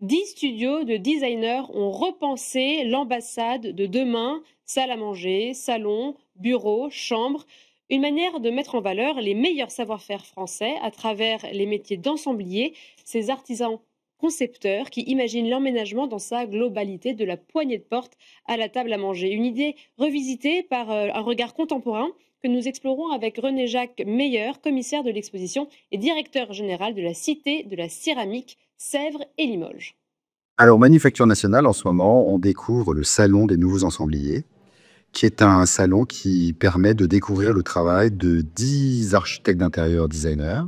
10 studios de designers ont repensé l'ambassade de demain, salle à manger, salon, bureau, chambre, une manière de mettre en valeur les meilleurs savoir-faire français à travers les métiers d'ensemblier, ces artisans concepteurs qui imaginent l'emménagement dans sa globalité, de la poignée de porte à la table à manger. Une idée revisitée par un regard contemporain que nous explorons avec René-Jacques Meyer, commissaire de l'exposition et directeur général de la Cité de la Céramique, Sèvres et Limoges. Alors, Manufacture Nationale, en ce moment, on découvre le Salon des Nouveaux Ensembliers, qui est un salon qui permet de découvrir le travail de 10 architectes d'intérieur designers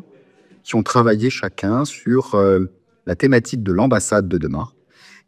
qui ont travaillé chacun sur la thématique de l'ambassade de demain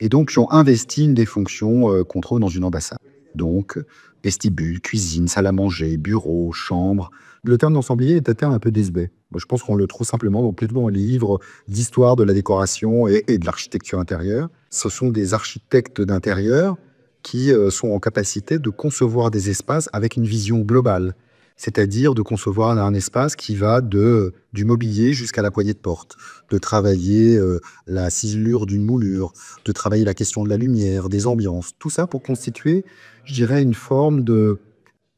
et donc qui ont investi une des fonctions qu'on trouve dans une ambassade. Donc, vestibule, cuisine, salle à manger, bureau, chambre. Le terme d'ensemblier est un terme un peu désuet. Moi, je pense qu'on le trouve simplement dans les livres d'histoire de la décoration et de l'architecture intérieure. Ce sont des architectes d'intérieur qui sont en capacité de concevoir des espaces avec une vision globale, c'est-à-dire de concevoir un espace qui va du mobilier jusqu'à la poignée de porte, de travailler la ciselure d'une moulure, de travailler la question de la lumière, des ambiances, tout ça pour constituer, je dirais, une forme de,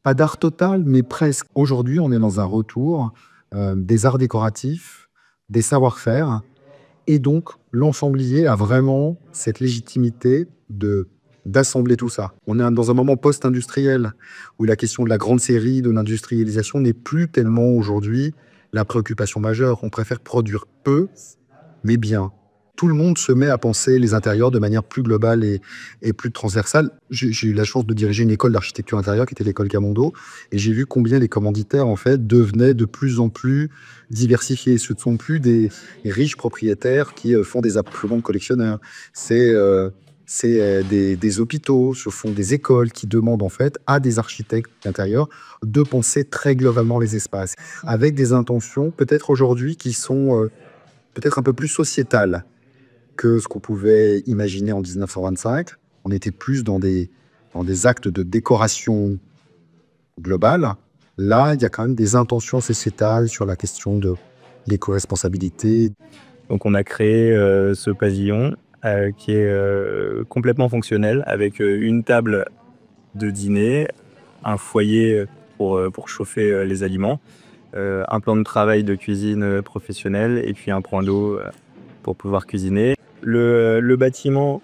pas d'art total, mais presque. Aujourd'hui, on est dans un retour des arts décoratifs, des savoir-faire, et donc l'ensemblier a vraiment cette légitimité d'assembler tout ça. On est dans un moment post-industriel où la question de la grande série, de l'industrialisation n'est plus tellement aujourd'hui la préoccupation majeure. On préfère produire peu, mais bien. Tout le monde se met à penser les intérieurs de manière plus globale et plus transversale. J'ai eu la chance de diriger une école d'architecture intérieure qui était l'école Camondo, et j'ai vu combien les commanditaires en fait devenaient de plus en plus diversifiés. Ce ne sont plus des riches propriétaires qui font des appartements de collectionneurs. C'est des hôpitaux, ce sont des écoles qui demandent en fait à des architectes d'intérieur de penser très globalement les espaces, avec des intentions peut-être aujourd'hui qui sont peut-être un peu plus sociétales que ce qu'on pouvait imaginer en 1925. On était plus dans des actes de décoration globale. Là, il y a quand même des intentions sociétales sur la question de l'éco-responsabilité. Donc on a créé ce pavillon qui est complètement fonctionnel, avec une table de dîner, un foyer pour chauffer les aliments, un plan de travail de cuisine professionnelle et puis un point d'eau pour pouvoir cuisiner. Le bâtiment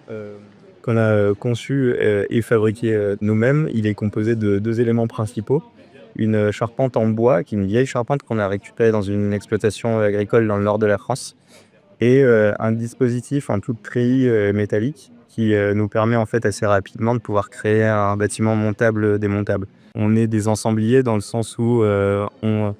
qu'on a conçu et fabriqué nous-mêmes, il est composé de 2 éléments principaux. Une charpente en bois, qui est une vieille charpente qu'on a récupérée dans une exploitation agricole dans le nord de la France, et un dispositif, un tout treillis métallique qui nous permet en fait assez rapidement de pouvoir créer un bâtiment montable, démontable. On est des ensembliers dans le sens où on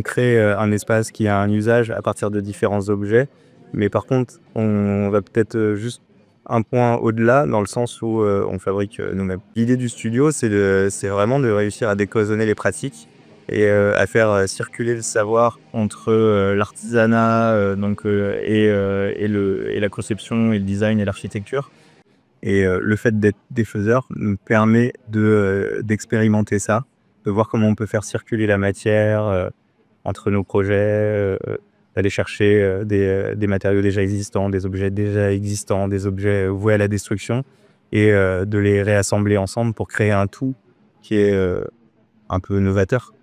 crée un espace qui a un usage à partir de différents objets, mais par contre on va peut-être juste un point au-delà, dans le sens où on fabrique nous-mêmes. L'idée du studio, c'est vraiment de réussir à décloisonner les pratiques et à faire circuler le savoir entre l'artisanat et la conception et le design et l'architecture. Et le fait d'être défaiseur nous permet d'expérimenter ça, de voir comment on peut faire circuler la matière entre nos projets, d'aller chercher des matériaux déjà existants, des objets déjà existants, des objets voués à la destruction, et de les réassembler ensemble pour créer un tout qui est un peu novateur.